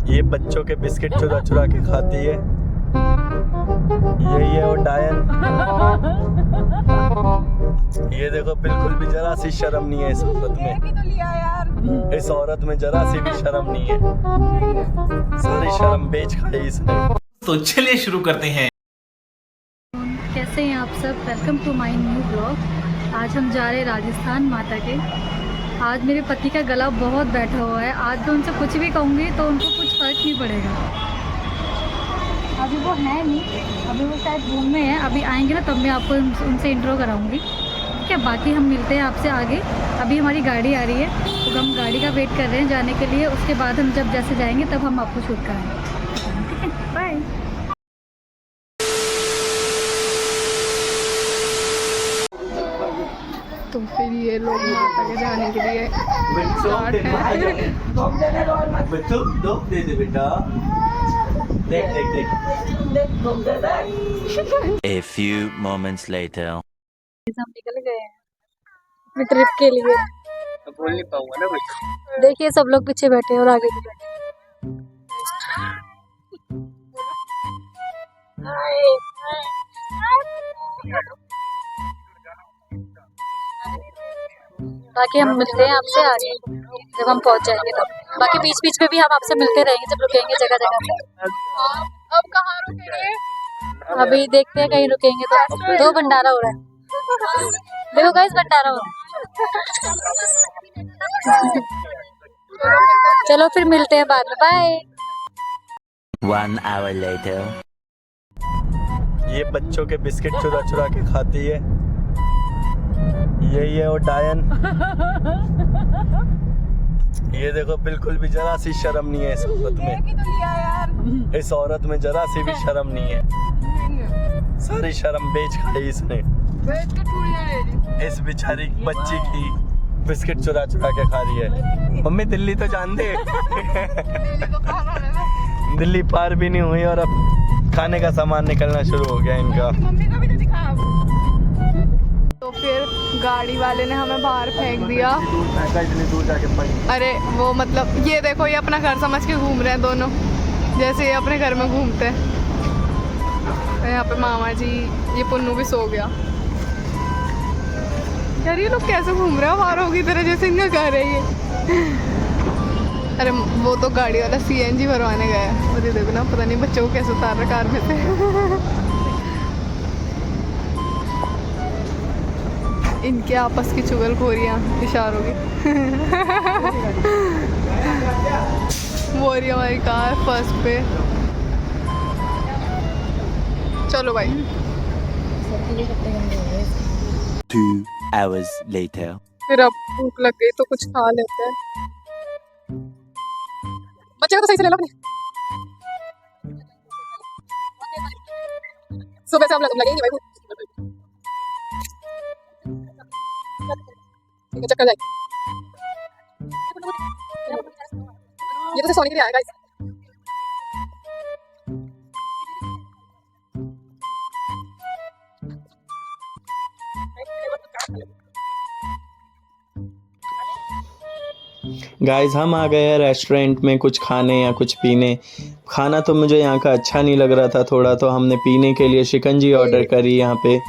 ये बच्चों के बिस्किट चुरा चुरा के खाती है। यही है वो डायन। ये देखो बिल्कुल भी जरा सी शर्म नहीं है इस औरत में। इस औरत में जरा सी भी शर्म नहीं है। सारी शर्म बेच खाई इसने। तो चलिए शुरू करते हैं। कैसे हैं आप सब। Welcome to my new blog. आज हम जा रहे हैं राजस्थान माता के। आज मेरे पति का गला बहुत बैठा हुआ है। आज मैं उनसे कुछ भी कहूँगी तो उनको कुछ फ़र्क नहीं पड़ेगा। अभी वो है नहीं, अभी वो शायद रूम में है। अभी आएंगे ना तब मैं आपको उनसे इंट्रो कराऊंगी। ठीक है, बाकी हम मिलते हैं आपसे आगे। अभी हमारी गाड़ी आ रही है तो हम गाड़ी का वेट कर रहे हैं जाने के लिए। उसके बाद हम जब जैसे जाएंगे तब हम आपको शूट कराएंगे। ठीक है, बाय। तो फिर ये लोग माता के जाने के लिए A few moments later. हम निकल गए हैं अपनी ट्रिप के लिए। बोल नहीं पाऊंगा ना भाई। देखिए सब लोग पीछे बैठे हैं और आगे भी बैठे हैं। बाकी हम मिलते हैं आपसे आगे जब हम पहुंच जाएंगे तब। बाकी बीच बीच में भी हम आपसे मिलते रहेंगे जब रुकेंगे जगह जगह पे। अब कहाँ रुकेंगे? अभी देखते हैं कहीं रुकेंगे तो भंडारा हो रहा है। देखो गाइस, भंडारा हो रहा है। चलो फिर मिलते हैं बाद में। बाय। 1 hour later. ये बच्चों के बिस्किट चुरा चुरा के खाती है। यही है वो डायन। ये देखो बिल्कुल भी जरा सी शर्म नहीं है इस औरत में। इस औरत में जरा सी भी शर्म नहीं है। सारी शर्म बेच खाई इसने। इस बेचारी बच्ची की बिस्किट चुरा चुरा के खा रही है। मम्मी दिल्ली तो जान दे। दिल्ली पार भी नहीं हुई और अब खाने का सामान निकलना शुरू हो गया इनका। तो फिर गाड़ी वाले ने हमें बाहर फेंक दिया। इतनी दूर जाके पड़ी। अरे वो मतलब ये देखो, ये अपना घर समझ के घूम रहे हैं दोनों, जैसे ये अपने घर में घूमते हैं। यहाँ पे मामा जी, ये पुन्नू भी सो गया। यार ये लोग कैसे घूम रहे हैं वारों की तरह, जैसे इनका घर है ये। अरे वो तो गाड़ी वाला CNG भरवाने गया है। मुझे देखो ना, पता नहीं बच्चों को कैसे उतार रहा कार में से। इनके आपस की चुगलखोरियाँ इशारों की। वो रही हमारी कार फर्स्ट पे। चलो भाई। 2 hours later. फिर अब भूख लग गई तो कुछ खा लेते हैं। बच्चे को तो सही से ले लो अपने। सुबह से हम लगेंगे भाई। चक्कर जाए। ये तो सोने के लिए आएगा। गाइस हम आ गए हैं रेस्टोरेंट में कुछ खाने या कुछ पीने। खाना तो मुझे यहाँ का अच्छा नहीं लग रहा था थोड़ा, तो हमने पीने के लिए शिकंजी ऑर्डर करी। यहाँ पे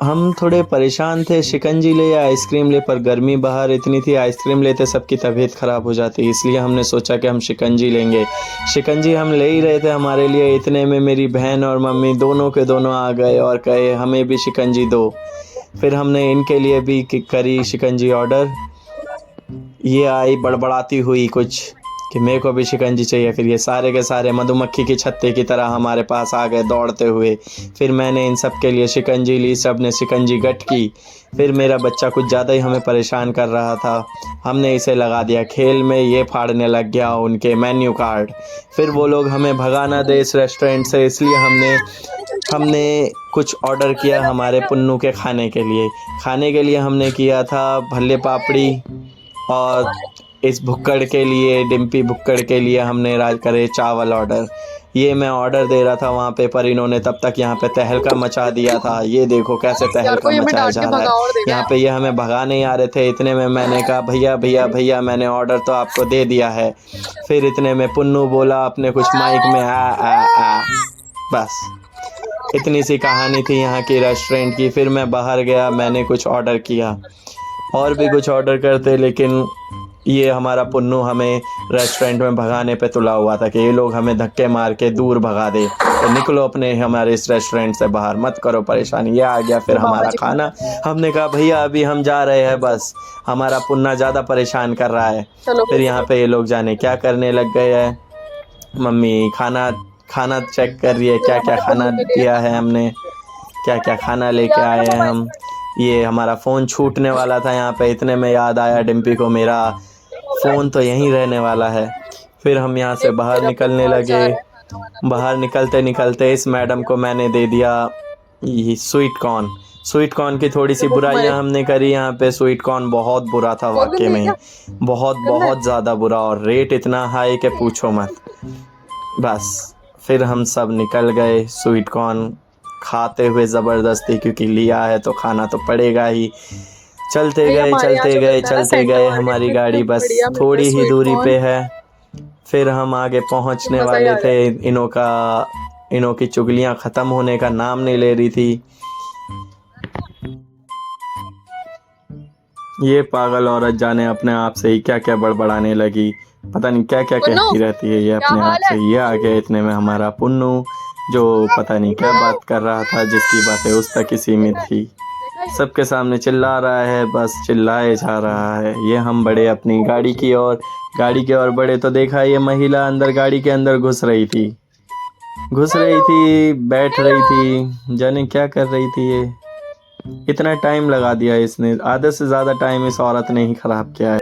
हम थोड़े परेशान थे, शिकंजी ले या आइसक्रीम ले, पर गर्मी बाहर इतनी थी, आइसक्रीम लेते सबकी तबीयत ख़राब हो जाती, इसलिए हमने सोचा कि हम शिकंजी लेंगे। शिकंजी हम ले ही रहे थे हमारे लिए, इतने में मेरी बहन और मम्मी दोनों के दोनों आ गए और कहे हमें भी शिकंजी दो। फिर हमने इनके लिए भी करी शिकंजी ऑर्डर। ये आई बड़बड़ाती हुई कुछ कि मेरे को भी शिकंजी चाहिए। फिर ये सारे के सारे मधुमक्खी की छत्ते की तरह हमारे पास आ गए दौड़ते हुए। फिर मैंने इन सब के लिए शिकंजी ली, सब ने शिकंजी गट की। फिर मेरा बच्चा कुछ ज़्यादा ही हमें परेशान कर रहा था, हमने इसे लगा दिया खेल में। ये फाड़ने लग गया उनके मेन्यू कार्ड। फिर वो लोग हमें भगाना दे इस रेस्टोरेंट से, इसलिए हमने कुछ ऑर्डर किया हमारे पुन्नू के खाने के लिए। खाने के लिए हमने किया था भल्ले पापड़ी, और इस भुक्कड़ के लिए, डिम्पी भुक्कड़ के लिए हमने करे चावल ऑर्डर। ये मैं ऑर्डर दे रहा था वहाँ पे, पर इन्होंने तब तक यहाँ पे तहलका मचा दिया था। ये देखो कैसे यार तहलका कोई हमें मचाया डांट जा के रहा भगा और है। देगा यहाँ पे ये हमें भगा नहीं आ रहे थे। इतने में मैंने कहा भैया भैया भैया मैंने ऑर्डर तो आपको दे दिया है। फिर इतने में पुन्नू बोला अपने कुछ माइक में आ। बस इतनी सी कहानी थी यहाँ की रेस्टोरेंट की। फिर मैं बाहर गया, मैंने कुछ ऑर्डर किया, और भी कुछ ऑर्डर करते, लेकिन ये हमारा पुन्नू हमें रेस्टोरेंट में भगाने पे तुला हुआ था कि ये लोग हमें धक्के मार के दूर भगा दे, तो निकलो अपने हमारे इस रेस्टोरेंट से बाहर, मत करो परेशानी। ये आ गया फिर हमारा खाना। हमने कहा भैया अभी हम जा रहे हैं, बस हमारा पुन्ना ज़्यादा परेशान कर रहा है। फिर यहाँ पे ये लोग जाने क्या करने लग गए हैं। मम्मी खाना चेक कर रही है, क्या क्या खाना दिया है हमने, क्या क्या खाना लेके आए हैं हम। ये हमारा फ़ोन छूटने वाला था यहाँ पे। इतने में याद आया डिम्पी को मेरा फ़ोन तो यहीं रहने वाला है। फिर हम यहाँ से बाहर निकलने लगे। बाहर निकलते निकलते इस मैडम को मैंने दे दिया ये स्वीट कॉर्न की थोड़ी सी बुराइयाँ हमने करी यहाँ पे। स्वीट कॉर्न बहुत बुरा था वाकई में, बहुत ज़्यादा बुरा, और रेट इतना हाई कि पूछो मत। बस फिर हम सब निकल गए स्वीट कॉर्न खाते हुए ज़बरदस्ती, क्योंकि लिया है तो खाना तो पड़ेगा ही। चलते गए हमारी गाड़ी बस थोड़ी ही दूरी पे है। फिर हम आगे पहुंचने वाले थे। इनों की चुगलियां ख़त्म होने का नाम नहीं ले रही थी। ये पागल औरत जाने अपने आप से ही क्या क्या बड़बड़ाने लगी, पता नहीं क्या क्या कहती रहती है ये अपने आप से। ये आ गया। इतने में हमारा पुन्नू जो पता नहीं क्या बात कर रहा था, जिसकी बातें उस तक ही सीमित थी, सबके सामने चिल्ला रहा है, बस चिल्लाए जा रहा है। ये हम बढ़े अपनी गाड़ी की ओर बढ़े तो देखा ये महिला अंदर गाड़ी के अंदर घुस रही थी, बैठ रही थी, जाने क्या कर रही थी। ये इतना टाइम लगा दिया इसने, आधे से ज़्यादा टाइम इस औरत ने ही ख़राब किया है।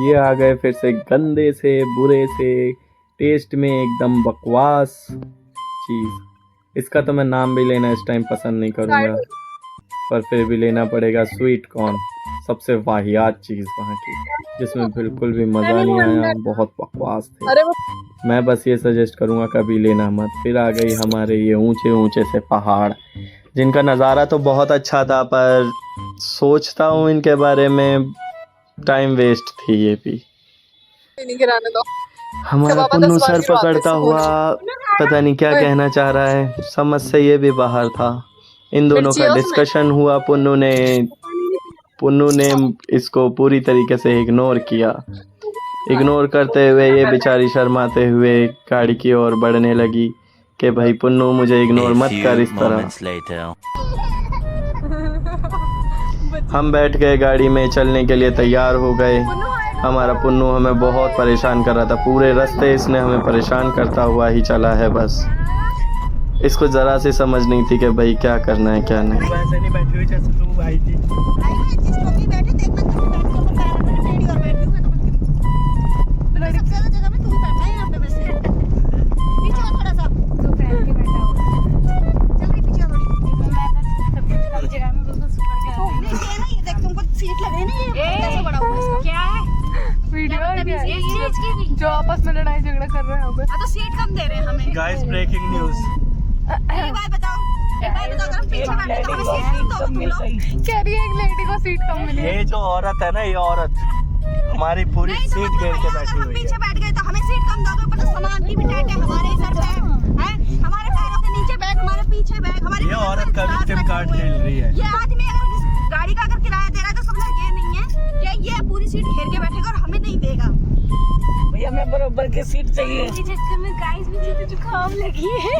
ये आ गए फिर से गंदे से बुरे से टेस्ट में एकदम बकवास चीज़। इसका तो मैं नाम भी लेना इस टाइम पसंद नहीं करूँगा, पर फिर भी लेना पड़ेगा। स्वीट कॉर्न सबसे वाहियात चीज़ वहाँ की, जिसमें बिल्कुल भी मज़ा नहीं आया, बहुत बकवास थे। मैं बस ये सजेस्ट करूँगा कभी लेना मत। फिर आ गई हमारे ये ऊंचे ऊंचे से पहाड़, जिनका नज़ारा तो बहुत अच्छा था, पर सोचता हूँ इनके बारे में टाइम वेस्ट थी ये भी। हमारा पुन्नू सर पकड़ता हुआ पता नहीं क्या कहना चाह रहा है, समझ से ये भी बाहर था। इन दोनों का डिस्कशन हुआ। पुन्नू ने इसको पूरी तरीके से इग्नोर किया। इग्नोर करते हुए ये बेचारी शर्माते हुए गाड़ी की ओर बढ़ने लगी कि भाई पुन्नू मुझे इग्नोर मत कर इस तरह। हम बैठ गए गाड़ी में, चलने के लिए तैयार हो गए। हमारा पुन्नू हमें बहुत परेशान कर रहा था, पूरे रास्ते इसने हमें परेशान करता हुआ ही चला है। बस इसको ज़रा सी समझ नहीं थी कि भाई क्या करना है क्या नहीं। वैसे नहीं बैठी हुई जैसे तू आई थी। जो आपस में लड़ाई झगड़ा कर रहे हैं तो सीट कम दे रहे हैं हमें। Guys breaking news. एक बात बताओ अगर हम पीछे बैठे तो हमें सीट नहीं दोगे तुम लोग? कह रही है एक लेडी को सीट कम मिली। ये जो औरत है ना, ये औरत हमारी पूरी सीट घेर के बैठी हुई है। पीछे बैठ गए तो हमें सीट कम दोगे? ऊपर से सामान की भी टाइट है हमारे सर पे, हैं? हमारे पैरों के नीचे बैग, हमारे पीछे बैग, हमारे ये औरत का विक्टिम कार्ड ले रही है। ये आदमी अगर गाड़ी का अगर किराया दे रहा है तो समझो ये नहीं है कि ये पूरी सीट घेर के बैठेगा और हमें नहीं देगा। भैया हमें बराबर की सीट चाहिए। गाइस मुझे तो जुकाम लगी है।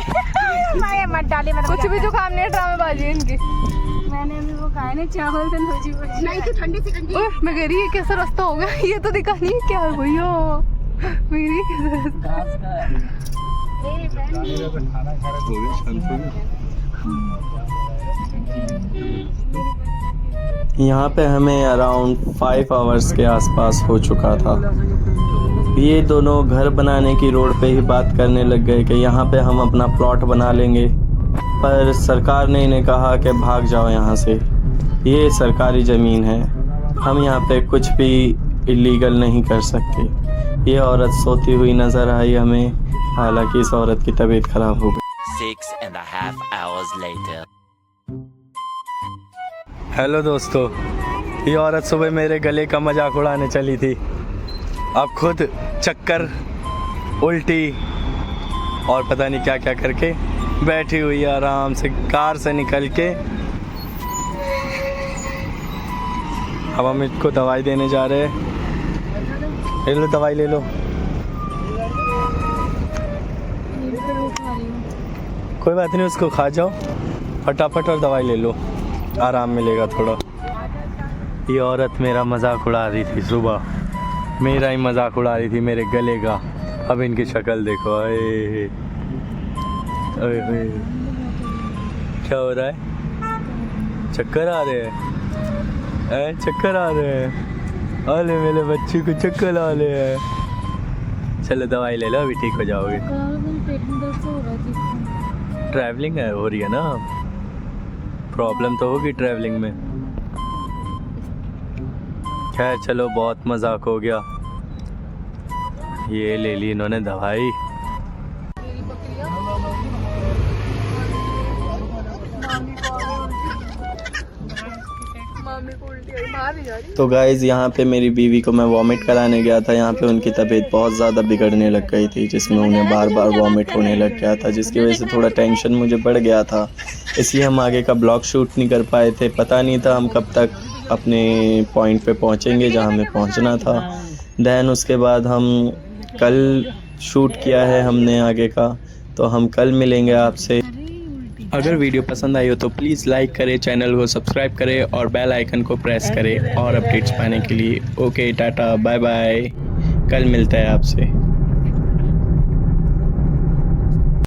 मैं मत डाले मेरा कुछ भी जुकाम नहीं है, ड्रामेबाजी है इनकी। मैंने अभी वो खाए ना चावल का नोजी बजी नहीं तो ठंडी सी ठंडी। मैं कह रही है कैसा रास्ता हो गया, ये तो दिखा नहीं क्या है भैया मेरी कैसा रास्ता। यहाँ पे हमें अराउंड 5 आवर्स के आसपास हो चुका था। ये दोनों घर बनाने की रोड पे ही बात करने लग गए कि यहाँ पे हम अपना प्लॉट बना लेंगे, पर सरकार ने इन्हें कहा कि भाग जाओ यहाँ से, ये सरकारी ज़मीन है, हम यहाँ पे कुछ भी इलीगल नहीं कर सकते। ये औरत सोती हुई नज़र आई हमें, हालांकि इस औरत की तबीयत खराब हो गई। 6.5 hours later. हेलो दोस्तों, ये औरत सुबह मेरे गले का मजाक उड़ाने चली थी, अब खुद चक्कर, उल्टी और पता नहीं क्या क्या करके बैठी हुई है आराम से कार से निकल के। अब हम इसको दवाई देने जा रहे हैं। ले लो दवाई, ले लो। कोई बात नहीं, उसको खा जाओ फटाफट और दवाई ले लो, आराम मिलेगा थोड़ा। ये औरत मेरा मजाक उड़ा रही थी सुबह, मेरा ही मजाक उड़ा रही थी मेरे गले का। अब इनकी शक्ल देखो, अरे अरे क्या हो रहा है? चक्कर आ रहे हैं, चक्कर आ रहे हैं। अरे मेरे बच्चे को चक्कर आ रहे हैं। चलो दवाई ले लो, अभी ठीक हो जाओगे। ट्रैवलिंग है हो रही है ना, प्रॉब्लम तो होगी ट्रैवलिंग में। खैर चलो, बहुत मजाक हो गया। ये ले ली इन्होंने दवाई। तो गाइज़ यहाँ पे मेरी बीवी को मैं वॉमिट कराने गया था। यहाँ पे उनकी तबीयत बहुत ज़्यादा बिगड़ने लग गई थी, जिसमें उन्हें बार बार वॉमिट होने लग गया था, जिसकी वजह से थोड़ा टेंशन मुझे बढ़ गया था। इसलिए हम आगे का ब्लॉग शूट नहीं कर पाए थे। पता नहीं था हम कब तक अपने पॉइंट पे पहुँचेंगे जहाँ हमें पहुँचना था। दैन उसके बाद हम कल शूट किया है हमने आगे का, तो हम कल मिलेंगे आपसे। अगर वीडियो पसंद आई हो तो प्लीज़ लाइक करें, चैनल को सब्सक्राइब करें और बेल आइकन को प्रेस करें और अपडेट्स पाने के लिए। ओके, टाटा, बाय बाय, कल मिलता है आपसे।